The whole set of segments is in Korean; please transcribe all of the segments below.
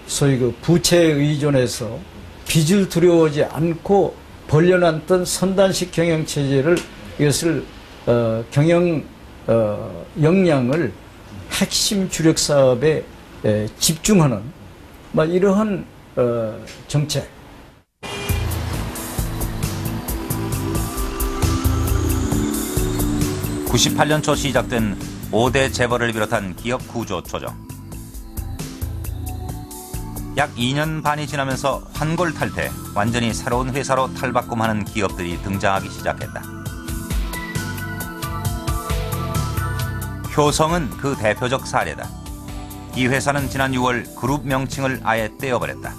소위 그 부채에 의존해서 빚을 두려워하지 않고 벌려놨던 선단식 경영 체제를 이것을 경영 역량을 핵심 주력 사업에 집중하는 이러한 정책. 98년 초 시작된 5대 재벌을 비롯한 기업 구조 조정. 약 2년 반이 지나면서 환골탈태, 완전히 새로운 회사로 탈바꿈하는 기업들이 등장하기 시작했다. 효성은 그 대표적 사례다. 이 회사는 지난 6월 그룹 명칭을 아예 떼어버렸다.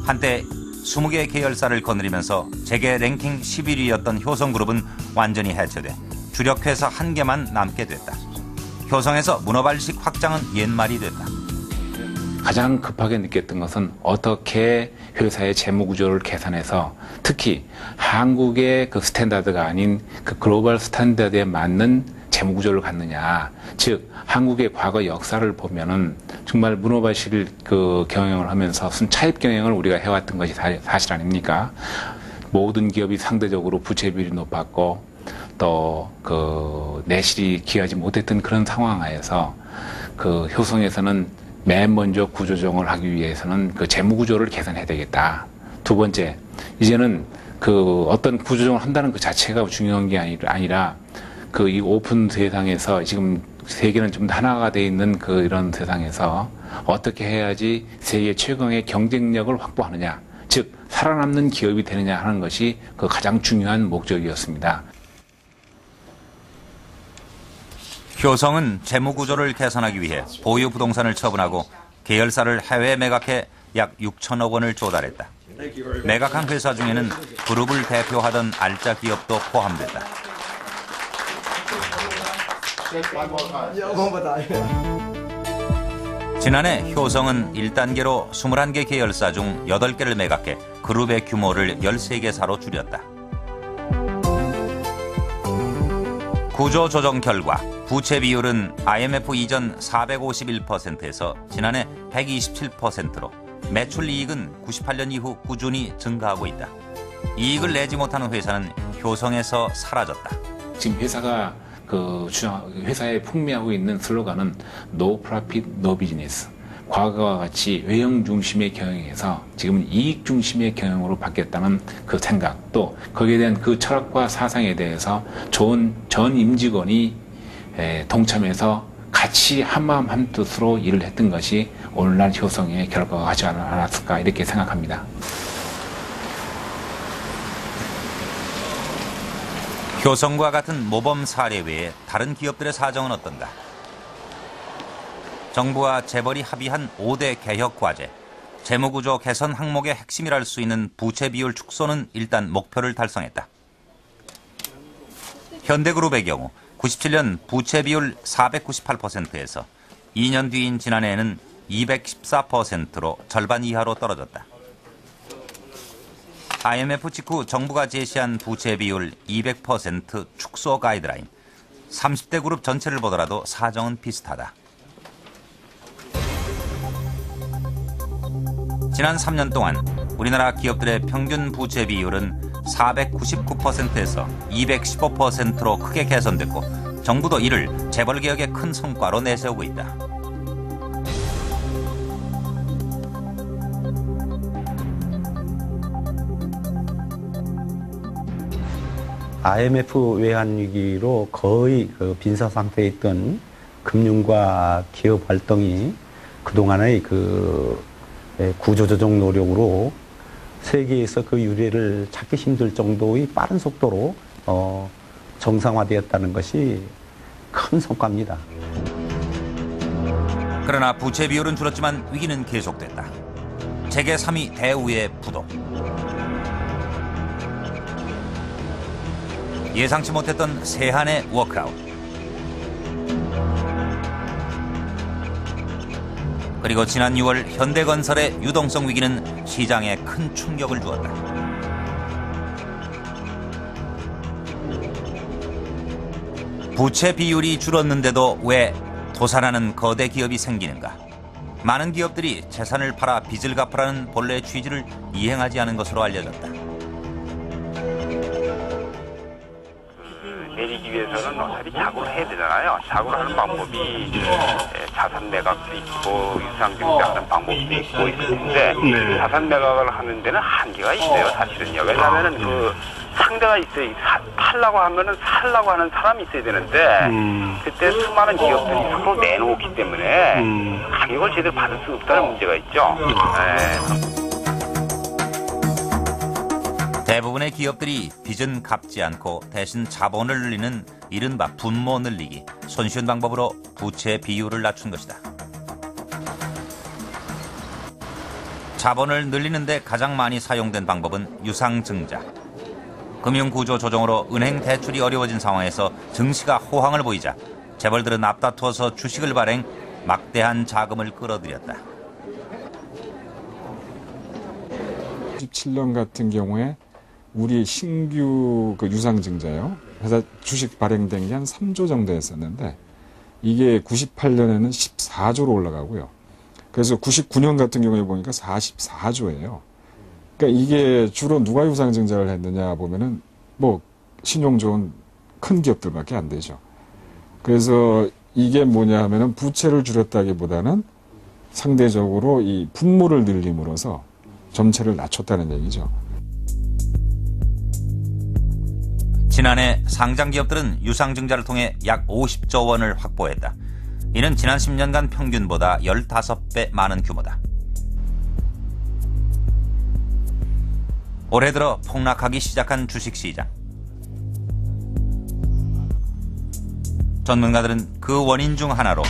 한때 20개 계열사를 거느리면서 재계 랭킹 11위였던 효성그룹은 완전히 해체돼 주력 회사 한 개만 남게 됐다. 효성에서 문어발식 확장은 옛말이 됐다. 가장 급하게 느꼈던 것은 어떻게 회사의 재무 구조를 개선해서 특히 한국의 그 스탠다드가 아닌 그 글로벌 스탠다드에 맞는 재무 구조를 갖느냐. 즉 한국의 과거 역사를 보면은 정말 문어발식 그 경영을 하면서 순차입 경영을 우리가 해왔던 것이 사실 아닙니까? 모든 기업이 상대적으로 부채 비율이 높았고 또 그 내실이 기하지 못했던 그런 상황 하에서 그 효성에서는 맨 먼저 구조조정을 하기 위해서는 그 재무 구조를 개선해야 되겠다. 두 번째, 이제는 그 어떤 구조조정을 한다는 그 자체가 중요한 게 아니라 그 이 오픈 세상에서 지금 세계는 좀 하나가 돼 있는 그 이런 세상에서 어떻게 해야지 세계 최강의 경쟁력을 확보하느냐, 즉 살아남는 기업이 되느냐 하는 것이 그 가장 중요한 목적이었습니다. 효성은 재무 구조를 개선하기 위해 보유 부동산을 처분하고 계열사를 해외 매각해 약 6천억 원을 조달했다. 매각한 회사 중에는 그룹을 대표하던 알짜 기업도 포함됐다. 지난해 효성은 1단계로 21개 계열사 중 8개를 매각해 그룹의 규모를 13개사로 줄였다. 구조 조정 결과 부채 비율은 IMF 이전 451%에서 지난해 127%로 매출 이익은 98년 이후 꾸준히 증가하고 있다. 이익을 내지 못하는 회사는 효성에서 사라졌다. 지금 회사가 회사에 풍미하고 있는 슬로건은 No Profit, No Business. 과거와 같이 외형 중심의 경영에서 지금 이익 중심의 경영으로 바뀌었다는 그 생각, 또 거기에 대한 그 철학과 사상에 대해서 전 임직원이 동참해서 같이 한마음 한뜻으로 일을 했던 것이 오늘날 효성의 결과가 하지 않았을까 이렇게 생각합니다. 효성과 같은 모범 사례 외에 다른 기업들의 사정은 어떤가? 정부와 재벌이 합의한 5대 개혁 과제, 재무구조 개선 항목의 핵심이랄 수 있는 부채 비율 축소는 일단 목표를 달성했다. 현대그룹의 경우 97년 부채 비율 498%에서 2년 뒤인 지난해에는 214%로 절반 이하로 떨어졌다. IMF 직후 정부가 제시한 부채 비율 200% 축소 가이드라인, 30대 그룹 전체를 보더라도 사정은 비슷하다. 지난 3년 동안 우리나라 기업들의 평균 부채 비율은 499%에서 215%로 크게 개선됐고 정부도 이를 재벌 개혁의 큰 성과로 내세우고 있다. IMF 외환 위기로 거의 빈사 상태에 있던 금융과 기업 활동이 그동안의 구조조정 노력으로 세계에서 그 유례를 찾기 힘들 정도의 빠른 속도로 정상화되었다는 것이 큰 성과입니다. 그러나 부채 비율은 줄었지만 위기는 계속됐다. 재계 3위 대우의 부도. 예상치 못했던 세한의 워크아웃. 그리고 지난 6월 현대건설의 유동성 위기는 시장에 큰 충격을 주었다. 부채 비율이 줄었는데도 왜 도산하는 거대 기업이 생기는가? 많은 기업들이 재산을 팔아 빚을 갚으라는 본래 취지를 이행하지 않은 것으로 알려졌다. 내리기 위해서는 어차피 자구를 해야 되잖아요. 자구를 하는 방법이 자산 매각도 있고 유상증자하는 방법도 있고 있는데 자산 매각을 하는 데는 한계가 있어요. 사실은요. 왜냐하면은 그 상대가 있어요. 팔라고 하면은 살라고 하는 사람이 있어야 되는데 그때 수많은 기업들이 서로 내놓기 때문에 가격을 제대로 받을 수 없다는 문제가 있죠. 대부분의 기업들이 빚은 갚지 않고 대신 자본을 늘리는 이른바 분모 늘리기, 손쉬운 방법으로 부채 비율을 낮춘 것이다. 자본을 늘리는데 가장 많이 사용된 방법은 유상증자. 금융구조 조정으로 은행 대출이 어려워진 상황에서 증시가 호황을 보이자 재벌들은 앞다투어서 주식을 발행, 막대한 자금을 끌어들였다. 2017년 같은 경우에 우리 신규 그 유상증자요. 회사 주식 발행된 게 한 3조 정도 했었는데 이게 98년에는 14조로 올라가고요. 그래서 99년 같은 경우에 보니까 44조예요. 그러니까 이게 주로 누가 유상증자를 했느냐 보면은 뭐 신용 좋은 큰 기업들밖에 안 되죠. 그래서 이게 뭐냐 하면은 부채를 줄였다기보다는 상대적으로 이 분모를 늘림으로써 점체를 낮췄다는 얘기죠. 지난해 상장 기업들은 유상증자를 통해 약 50조 원을 확보했다. 이는 지난 10년간 평균보다 15배 많은 규모다. 올해 들어 폭락하기 시작한 주식시장. 전문가들은 그 원인 중 하나로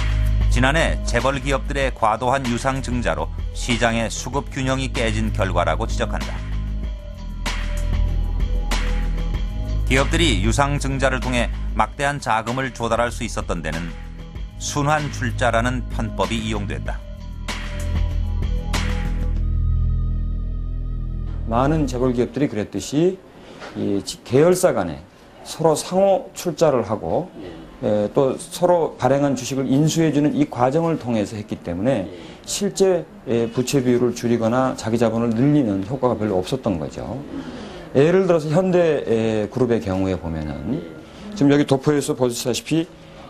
지난해 재벌 기업들의 과도한 유상증자로 시장의 수급 균형이 깨진 결과라고 지적한다. 기업들이 유상증자를 통해 막대한 자금을 조달할 수 있었던 데는 순환출자라는 편법이 이용됐다. 많은 재벌 기업들이 그랬듯이 이 계열사 간에 서로 상호 출자를 하고 또 서로 발행한 주식을 인수해주는 이 과정을 통해서 했기 때문에 실제 부채 비율을 줄이거나 자기 자본을 늘리는 효과가 별로 없었던 거죠. 예를 들어서 현대그룹의 경우에 보면은 지금 여기 도표에서 보시다시피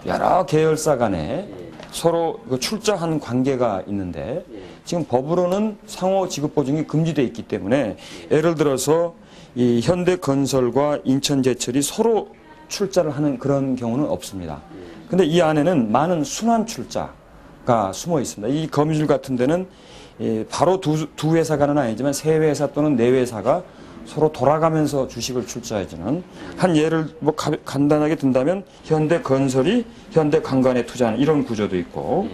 여러 계열사 간에 서로 출자하는 관계가 있는데 지금 법으로는 상호 지급 보증이 금지되어 있기 때문에 예를 들어서 이 현대건설과 인천제철이 서로 출자를 하는 그런 경우는 없습니다. 근데 이 안에는 많은 순환 출자가 숨어 있습니다. 이 거미줄 같은 데는 바로 두 회사가는 아니지만 세 회사 또는 네 회사가 서로 돌아가면서 주식을 출자해주는 한 예를 뭐 간단하게 든다면 현대건설이 현대관광에 투자하는 이런 구조도 있고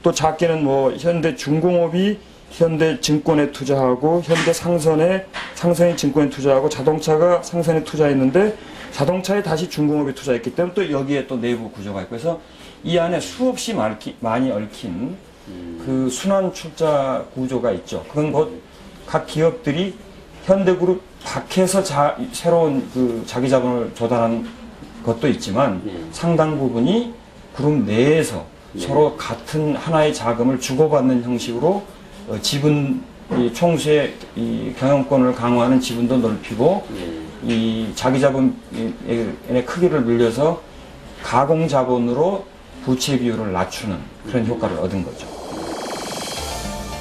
또 작게는 뭐 현대중공업이 현대증권에 투자하고 상선이 증권에 투자하고 자동차가 상선에 투자했는데 자동차에 다시 중공업이 투자했기 때문에 또 여기에 또 내부 구조가 있고 그래서 이 안에 수없이 많이 얽힌 그 순환 출자 구조가 있죠. 그건 곧 각 기업들이 현대그룹 밖에서 새로운 그 자기 자본을 조달한 것도 있지만 상당 부분이 그룹 내에서 서로 같은 하나의 자금을 주고받는 형식으로 지분 총수의 이 경영권을 강화하는 지분도 넓히고 이 자기 자본의 크기를 늘려서 가공 자본으로 부채 비율을 낮추는 그런 효과를 얻은 거죠.